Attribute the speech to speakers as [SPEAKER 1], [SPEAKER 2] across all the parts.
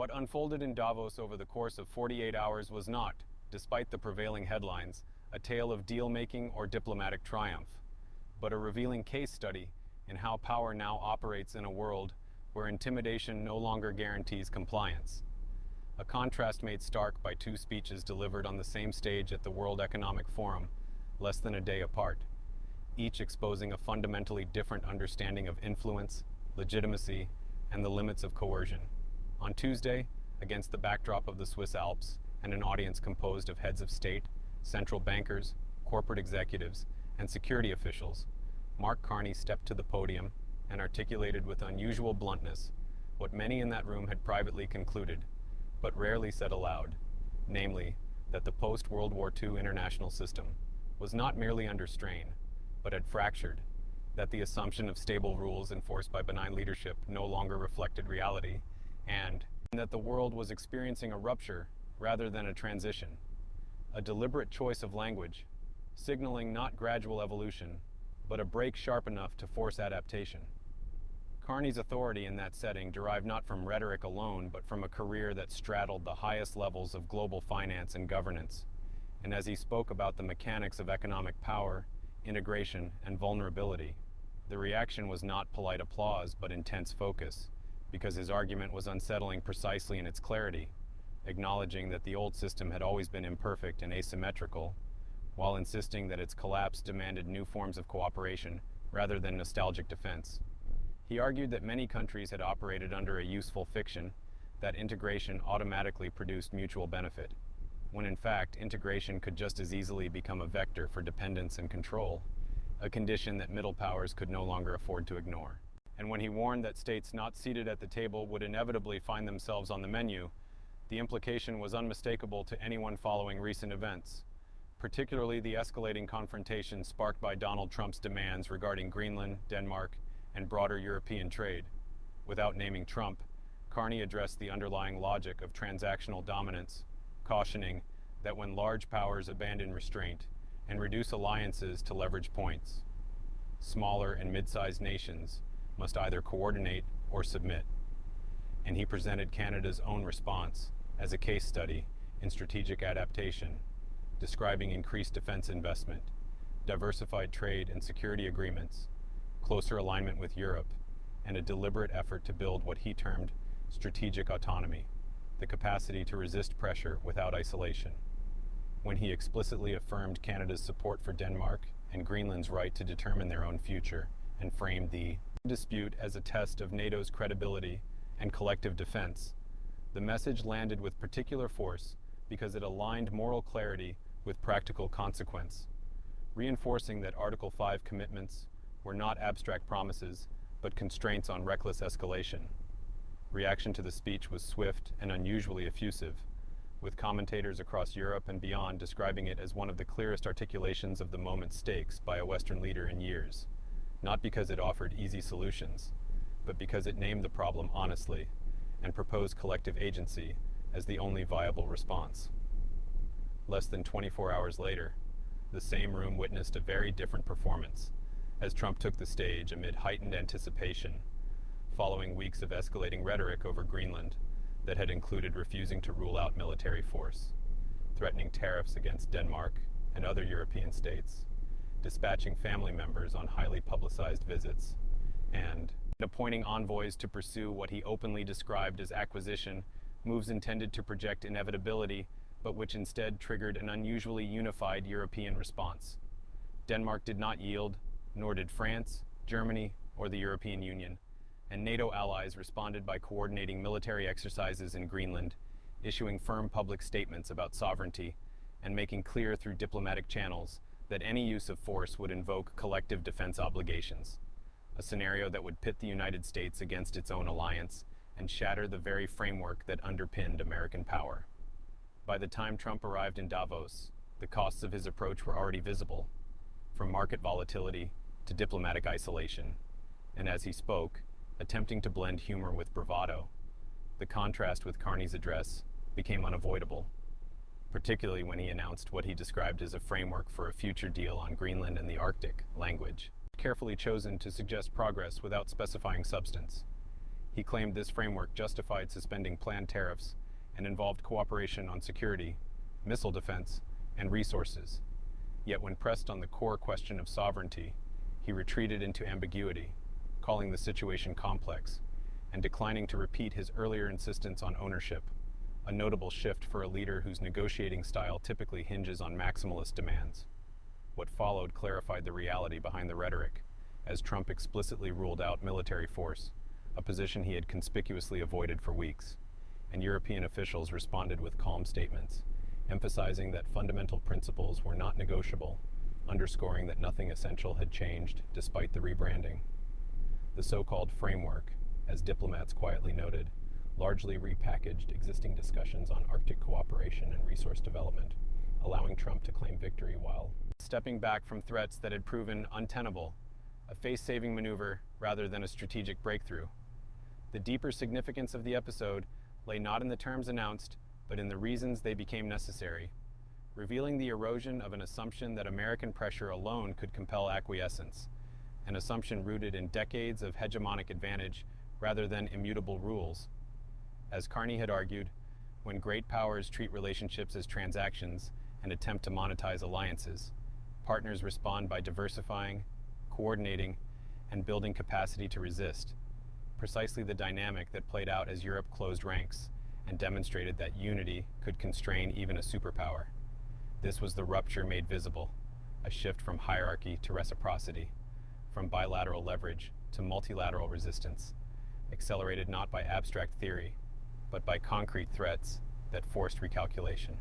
[SPEAKER 1] What unfolded in Davos over the course of 48 hours was not, despite the prevailing headlines, a tale of deal-making or diplomatic triumph, but a revealing case study in how power now operates in a world where intimidation no longer guarantees compliance. A contrast made stark by two speeches delivered on the same stage at the World Economic Forum, less than a day apart, each exposing a fundamentally different understanding of influence, legitimacy, and the limits of coercion. On Tuesday, against the backdrop of the Swiss Alps and an audience composed of heads of state, central bankers, corporate executives, and security officials, Mark Carney stepped to the podium and articulated with unusual bluntness what many in that room had privately concluded, but rarely said aloud, namely, that the post-World War II international system was not merely under strain, but had fractured, that the assumption of stable rules enforced by benign leadership no longer reflected reality, and that the world was experiencing a rupture rather than a transition, a deliberate choice of language, signaling not gradual evolution, but a break sharp enough to force adaptation. Carney's authority in that setting derived not from rhetoric alone, but from a career that straddled the highest levels of global finance and governance. And as he spoke about the mechanics of economic power, integration, and vulnerability, the reaction was not polite applause, but intense focus, because his argument was unsettling precisely in its clarity, acknowledging that the old system had always been imperfect and asymmetrical, while insisting that its collapse demanded new forms of cooperation rather than nostalgic defense. He argued that many countries had operated under a useful fiction, that integration automatically produced mutual benefit, when in fact integration could just as easily become a vector for dependence and control, a condition that middle powers could no longer afford to ignore. And when he warned that states not seated at the table would inevitably find themselves on the menu, the implication was unmistakable to anyone following recent events, particularly the escalating confrontation sparked by Donald Trump's demands regarding Greenland, Denmark, and broader European trade. Without naming Trump, Carney addressed the underlying logic of transactional dominance, cautioning that when large powers abandon restraint and reduce alliances to leverage points, smaller and mid-sized nations must either coordinate or submit. And he presented Canada's own response as a case study in strategic adaptation, describing increased defense investment, diversified trade and security agreements, closer alignment with Europe, and a deliberate effort to build what he termed strategic autonomy, the capacity to resist pressure without isolation. When he explicitly affirmed Canada's support for Denmark and Greenland's right to determine their own future, and framed the dispute as a test of NATO's credibility and collective defense, the message landed with particular force because it aligned moral clarity with practical consequence, reinforcing that Article 5 commitments were not abstract promises, but constraints on reckless escalation. Reaction to the speech was swift and unusually effusive, with commentators across Europe and beyond describing it as one of the clearest articulations of the moment's stakes by a Western leader in years, not because it offered easy solutions, but because it named the problem honestly and proposed collective agency as the only viable response. Less than 24 hours later, the same room witnessed a very different performance as Trump took the stage amid heightened anticipation, following weeks of escalating rhetoric over Greenland that had included refusing to rule out military force, threatening tariffs against Denmark and other European states, dispatching family members on highly publicized visits, and appointing envoys to pursue what he openly described as acquisition, moves intended to project inevitability, but which instead triggered an unusually unified European response. Denmark did not yield, nor did France, Germany, or the European Union, and NATO allies responded by coordinating military exercises in Greenland, issuing firm public statements about sovereignty, and making clear through diplomatic channels that any use of force would invoke collective defense obligations, a scenario that would pit the United States against its own alliance and shatter the very framework that underpinned American power. By the time Trump arrived in Davos, the costs of his approach were already visible, from market volatility to diplomatic isolation, and as he spoke, attempting to blend humor with bravado, the contrast with Carney's address became unavoidable, particularly when he announced what he described as a framework for a future deal on Greenland and the Arctic, language carefully chosen to suggest progress without specifying substance. He claimed this framework justified suspending planned tariffs and involved cooperation on security, missile defense, and resources. Yet when pressed on the core question of sovereignty, he retreated into ambiguity, calling the situation complex, and declining to repeat his earlier insistence on ownership, a notable shift for a leader whose negotiating style typically hinges on maximalist demands. What followed clarified the reality behind the rhetoric, as Trump explicitly ruled out military force, a position he had conspicuously avoided for weeks, and European officials responded with calm statements, emphasizing that fundamental principles were not negotiable, underscoring that nothing essential had changed despite the rebranding. The so-called framework, as diplomats quietly noted, largely repackaged existing discussions on Arctic cooperation and resource development, allowing Trump to claim victory while stepping back from threats that had proven untenable, a face-saving maneuver rather than a strategic breakthrough. The deeper significance of the episode lay not in the terms announced, but in the reasons they became necessary, revealing the erosion of an assumption that American pressure alone could compel acquiescence, an assumption rooted in decades of hegemonic advantage rather than immutable rules. As Carney had argued, when great powers treat relationships as transactions and attempt to monetize alliances, partners respond by diversifying, coordinating, and building capacity to resist, precisely the dynamic that played out as Europe closed ranks and demonstrated that unity could constrain even a superpower. This was the rupture made visible, a shift from hierarchy to reciprocity, from bilateral leverage to multilateral resistance, accelerated not by abstract theory, but by concrete threats that forced recalculation.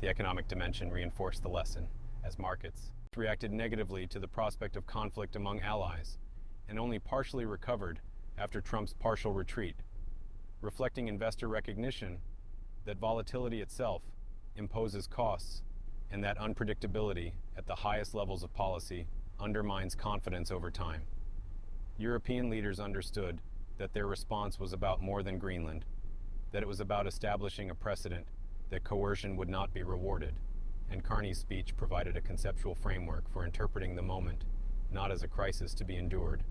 [SPEAKER 1] The economic dimension reinforced the lesson, as markets reacted negatively to the prospect of conflict among allies, and only partially recovered after Trump's partial retreat, reflecting investor recognition that volatility itself imposes costs and that unpredictability at the highest levels of policy undermines confidence over time. European leaders understood that their response was about more than Greenland, that it was about establishing a precedent that coercion would not be rewarded, and Carney's speech provided a conceptual framework for interpreting the moment, not as a crisis to be endured,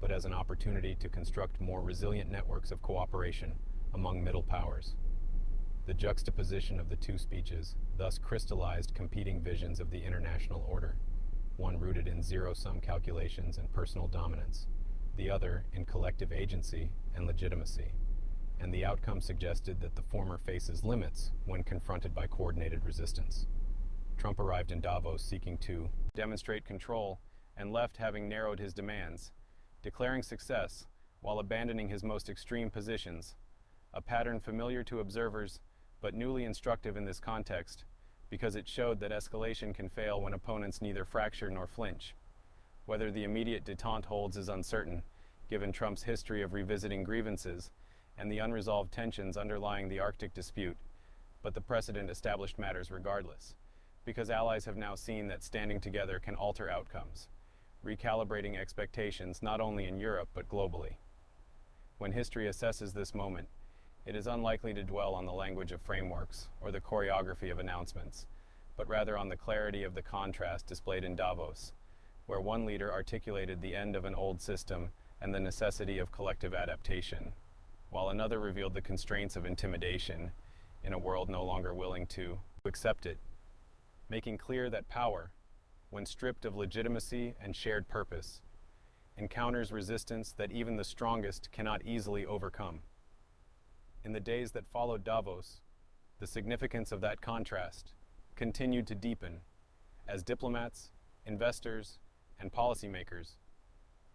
[SPEAKER 1] but as an opportunity to construct more resilient networks of cooperation among middle powers. The juxtaposition of the two speeches thus crystallized competing visions of the international order, one rooted in zero-sum calculations and personal dominance, the other in collective agency and legitimacy, and the outcome suggested that the former faces limits when confronted by coordinated resistance. Trump arrived in Davos seeking to demonstrate control and left having narrowed his demands, declaring success while abandoning his most extreme positions, a pattern familiar to observers but newly instructive in this context because it showed that escalation can fail when opponents neither fracture nor flinch. Whether the immediate détente holds is uncertain, given Trump's history of revisiting grievances and the unresolved tensions underlying the Arctic dispute, but the precedent established matters regardless, because allies have now seen that standing together can alter outcomes, recalibrating expectations not only in Europe but globally. When history assesses this moment, it is unlikely to dwell on the language of frameworks or the choreography of announcements, but rather on the clarity of the contrast displayed in Davos, where one leader articulated the end of an old system and the necessity of collective adaptation, while another revealed the constraints of intimidation in a world no longer willing to accept it, making clear that power, when stripped of legitimacy and shared purpose, encounters resistance that even the strongest cannot easily overcome. In the days that followed Davos, the significance of that contrast continued to deepen as diplomats, investors, and policymakers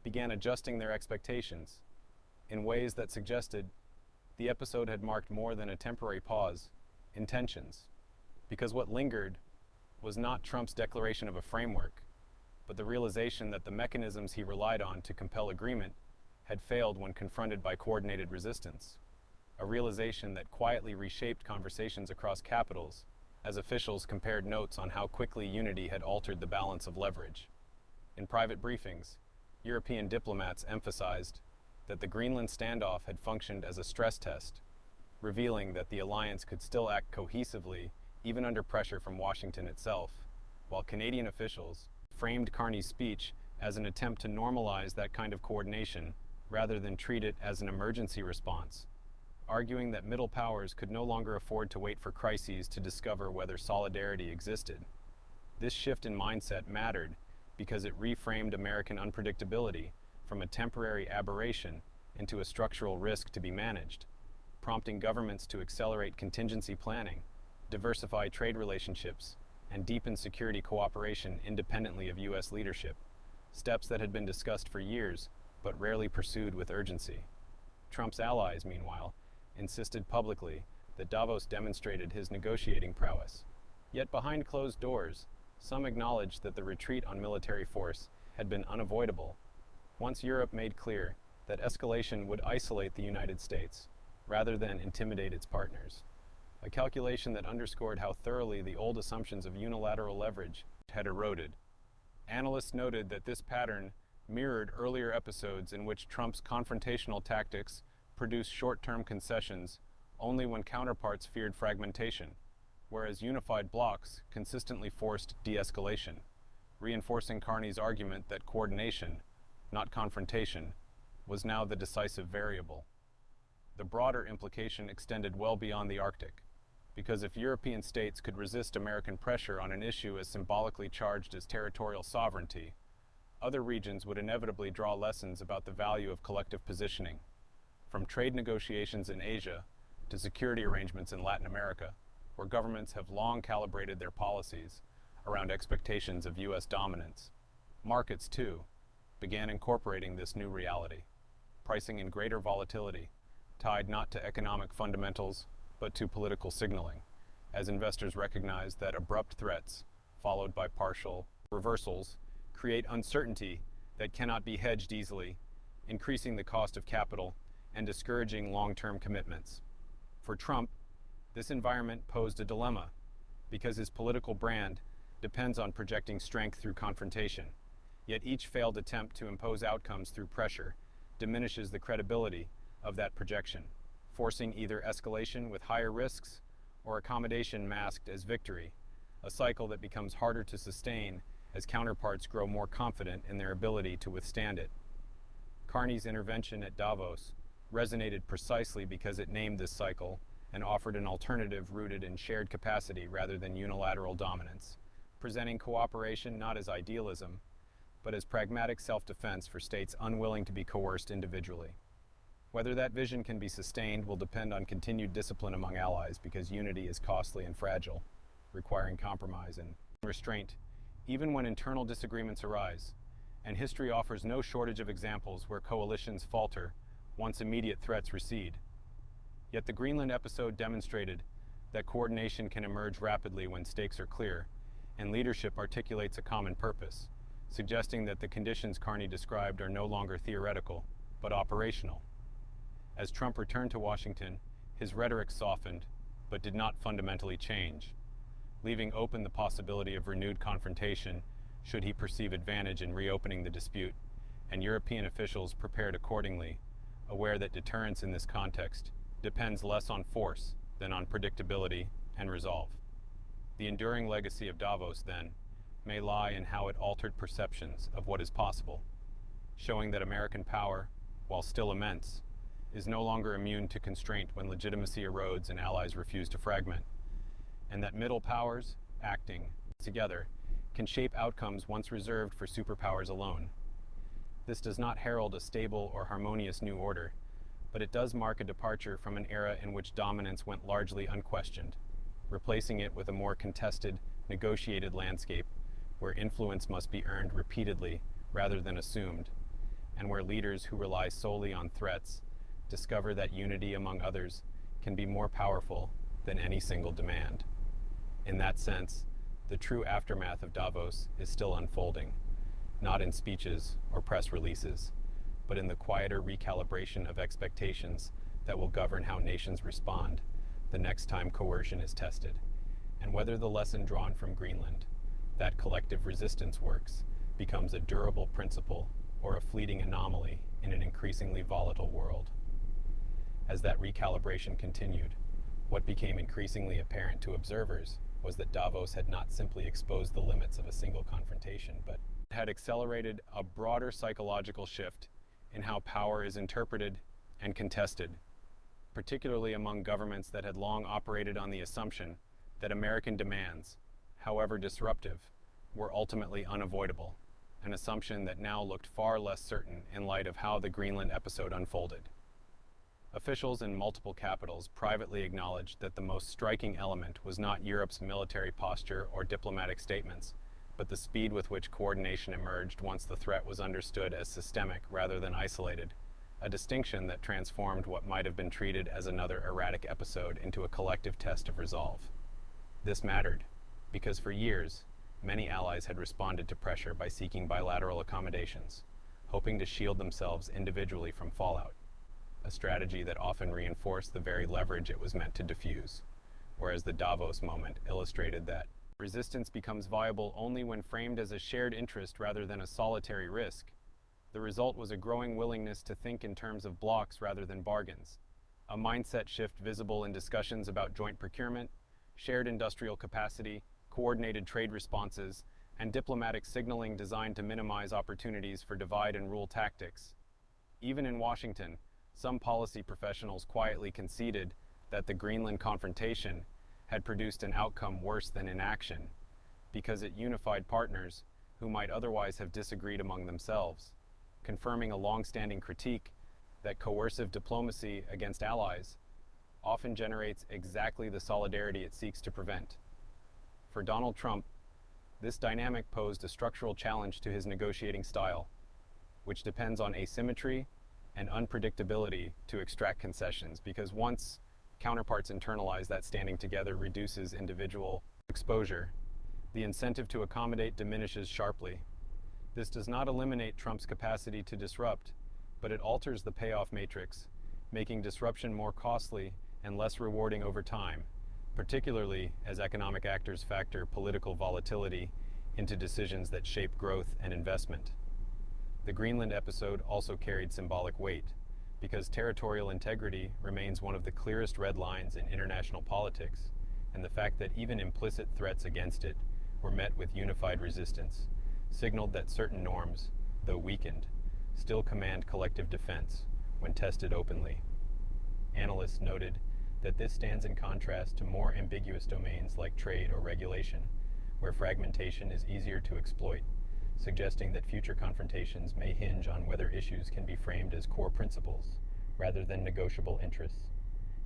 [SPEAKER 1] began adjusting their expectations in ways that suggested the episode had marked more than a temporary pause in tensions, because what lingered was not Trump's declaration of a framework, but the realization that the mechanisms he relied on to compel agreement had failed when confronted by coordinated resistance, a realization that quietly reshaped conversations across capitals as officials compared notes on how quickly unity had altered the balance of leverage. In private briefings, European diplomats emphasized that the Greenland standoff had functioned as a stress test, revealing that the alliance could still act cohesively even under pressure from Washington itself, while Canadian officials framed Carney's speech as an attempt to normalize that kind of coordination rather than treat it as an emergency response, arguing that middle powers could no longer afford to wait for crises to discover whether solidarity existed. This shift in mindset mattered because it reframed American unpredictability from a temporary aberration into a structural risk to be managed, prompting governments to accelerate contingency planning, diversify trade relationships, and deepen security cooperation independently of U.S. leadership, steps that had been discussed for years but rarely pursued with urgency. Trump's allies, meanwhile, insisted publicly that Davos demonstrated his negotiating prowess. Yet behind closed doors, some acknowledged that the retreat on military force had been unavoidable. Once Europe made clear that escalation would isolate the United States rather than intimidate its partners, a calculation that underscored how thoroughly the old assumptions of unilateral leverage had eroded. Analysts noted that this pattern mirrored earlier episodes in which Trump's confrontational tactics produced short-term concessions only when counterparts feared fragmentation, whereas unified blocs consistently forced de-escalation, reinforcing Carney's argument that coordination, not confrontation, was now the decisive variable. The broader implication extended well beyond the Arctic, because if European states could resist American pressure on an issue as symbolically charged as territorial sovereignty, other regions would inevitably draw lessons about the value of collective positioning. From trade negotiations in Asia to security arrangements in Latin America, where governments have long calibrated their policies around expectations of U.S. dominance, markets, too, began incorporating this new reality, pricing in greater volatility, tied not to economic fundamentals but to political signaling, as investors recognize that abrupt threats, followed by partial reversals, create uncertainty that cannot be hedged easily, increasing the cost of capital and discouraging long-term commitments. For Trump, this environment posed a dilemma, because his political brand depends on projecting strength through confrontation, yet each failed attempt to impose outcomes through pressure diminishes the credibility of that projection, forcing either escalation with higher risks or accommodation masked as victory, a cycle that becomes harder to sustain as counterparts grow more confident in their ability to withstand it. Carney's intervention at Davos resonated precisely because it named this cycle and offered an alternative rooted in shared capacity rather than unilateral dominance, presenting cooperation not as idealism, but as pragmatic self-defense for states unwilling to be coerced individually. Whether that vision can be sustained will depend on continued discipline among allies, because unity is costly and fragile, requiring compromise and restraint, even when internal disagreements arise, and history offers no shortage of examples where coalitions falter once immediate threats recede. Yet the Greenland episode demonstrated that coordination can emerge rapidly when stakes are clear, and leadership articulates a common purpose, suggesting that the conditions Carney described are no longer theoretical, but operational. As Trump returned to Washington, his rhetoric softened, but did not fundamentally change, leaving open the possibility of renewed confrontation should he perceive advantage in reopening the dispute, and European officials prepared accordingly, aware that deterrence in this context depends less on force than on predictability and resolve. The enduring legacy of Davos, then, may lie in how it altered perceptions of what is possible, showing that American power, while still immense, is no longer immune to constraint when legitimacy erodes and allies refuse to fragment, and that middle powers, acting together, can shape outcomes once reserved for superpowers alone. This does not herald a stable or harmonious new order, but it does mark a departure from an era in which dominance went largely unquestioned, replacing it with a more contested, negotiated landscape where influence must be earned repeatedly rather than assumed, and where leaders who rely solely on threats discover that unity among others can be more powerful than any single demand. In that sense, the true aftermath of Davos is still unfolding, not in speeches or press releases, but in the quieter recalibration of expectations that will govern how nations respond the next time coercion is tested, and whether the lesson drawn from Greenland, that collective resistance works, becomes a durable principle or a fleeting anomaly in an increasingly volatile world. As that recalibration continued, what became increasingly apparent to observers was that Davos had not simply exposed the limits of a single confrontation, but had accelerated a broader psychological shift in how power is interpreted and contested, particularly among governments that had long operated on the assumption that American demands, however disruptive, were ultimately unavoidable, an assumption that now looked far less certain in light of how the Greenland episode unfolded. Officials in multiple capitals privately acknowledged that the most striking element was not Europe's military posture or diplomatic statements, but the speed with which coordination emerged once the threat was understood as systemic rather than isolated, a distinction that transformed what might have been treated as another erratic episode into a collective test of resolve. This mattered, because for years, many allies had responded to pressure by seeking bilateral accommodations, hoping to shield themselves individually from fallout, a strategy that often reinforced the very leverage it was meant to diffuse, whereas the Davos moment illustrated that resistance becomes viable only when framed as a shared interest rather than a solitary risk. The result was a growing willingness to think in terms of blocks rather than bargains, a mindset shift visible in discussions about joint procurement, shared industrial capacity, coordinated trade responses, and diplomatic signaling designed to minimize opportunities for divide-and-rule tactics. Even in Washington, some policy professionals quietly conceded that the Greenland confrontation had produced an outcome worse than inaction, because it unified partners who might otherwise have disagreed among themselves, confirming a long-standing critique that coercive diplomacy against allies often generates exactly the solidarity it seeks to prevent. For Donald Trump, this dynamic posed a structural challenge to his negotiating style, which depends on asymmetry and unpredictability to extract concessions, because once counterparts internalize that standing together reduces individual exposure, the incentive to accommodate diminishes sharply. This does not eliminate Trump's capacity to disrupt, but it alters the payoff matrix, making disruption more costly and less rewarding over time, particularly as economic actors factor political volatility into decisions that shape growth and investment. The Greenland episode also carried symbolic weight, because territorial integrity remains one of the clearest red lines in international politics, and the fact that even implicit threats against it were met with unified resistance signaled that certain norms, though weakened, still command collective defense when tested openly. Analysts noted that this stands in contrast to more ambiguous domains like trade or regulation, where fragmentation is easier to exploit, suggesting that future confrontations may hinge on whether issues can be framed as core principles rather than negotiable interests.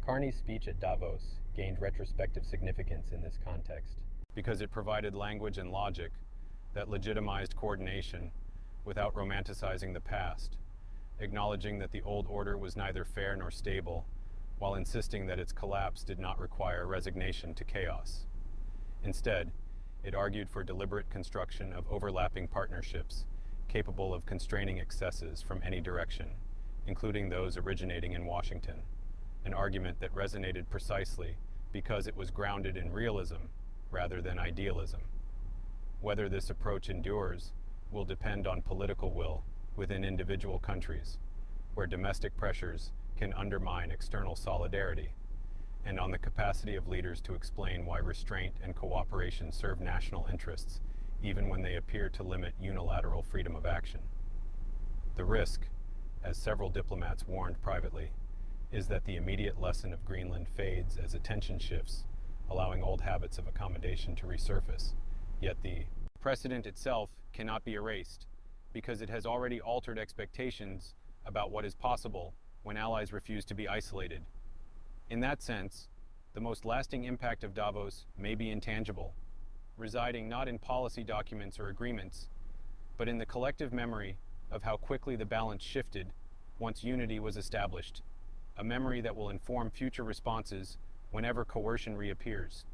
[SPEAKER 1] Carney's speech at Davos gained retrospective significance in this context, because it provided language and logic that legitimized coordination without romanticizing the past, acknowledging that the old order was neither fair nor stable, while insisting that its collapse did not require resignation to chaos. Instead, it argued for deliberate construction of overlapping partnerships capable of constraining excesses from any direction, including those originating in Washington, an argument that resonated precisely because it was grounded in realism rather than idealism. Whether this approach endures will depend on political will within individual countries, where domestic pressures can undermine external solidarity, and on the capacity of leaders to explain why restraint and cooperation serve national interests, even when they appear to limit unilateral freedom of action. The risk, as several diplomats warned privately, is that the immediate lesson of Greenland fades as attention shifts, allowing old habits of accommodation to resurface, yet the precedent itself cannot be erased, because it has already altered expectations about what is possible when allies refuse to be isolated. In that sense, the most lasting impact of Davos may be intangible, residing not in policy documents or agreements, but in the collective memory of how quickly the balance shifted once unity was established, a memory that will inform future responses whenever coercion reappears.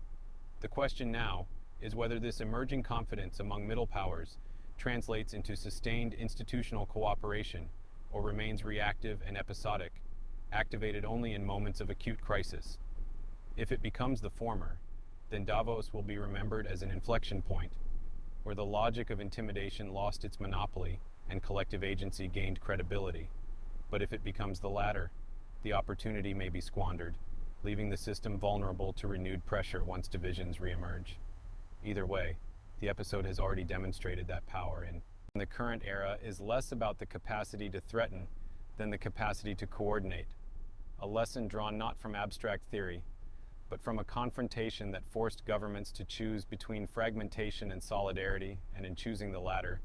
[SPEAKER 1] The question now is whether this emerging confidence among middle powers translates into sustained institutional cooperation or remains reactive and episodic, activated only in moments of acute crisis. If it becomes the former, then Davos will be remembered as an inflection point, where the logic of intimidation lost its monopoly and collective agency gained credibility. But if it becomes the latter, the opportunity may be squandered, leaving the system vulnerable to renewed pressure once divisions reemerge. Either way, the episode has already demonstrated that power in the current era is less about the capacity to threaten than the capacity to coordinate, a lesson drawn not from abstract theory, but from a confrontation that forced governments to choose between fragmentation and solidarity, and in choosing the latter,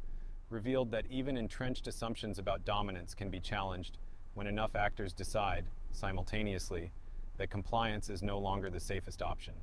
[SPEAKER 1] revealed that even entrenched assumptions about dominance can be challenged when enough actors decide, simultaneously, that compliance is no longer the safest option.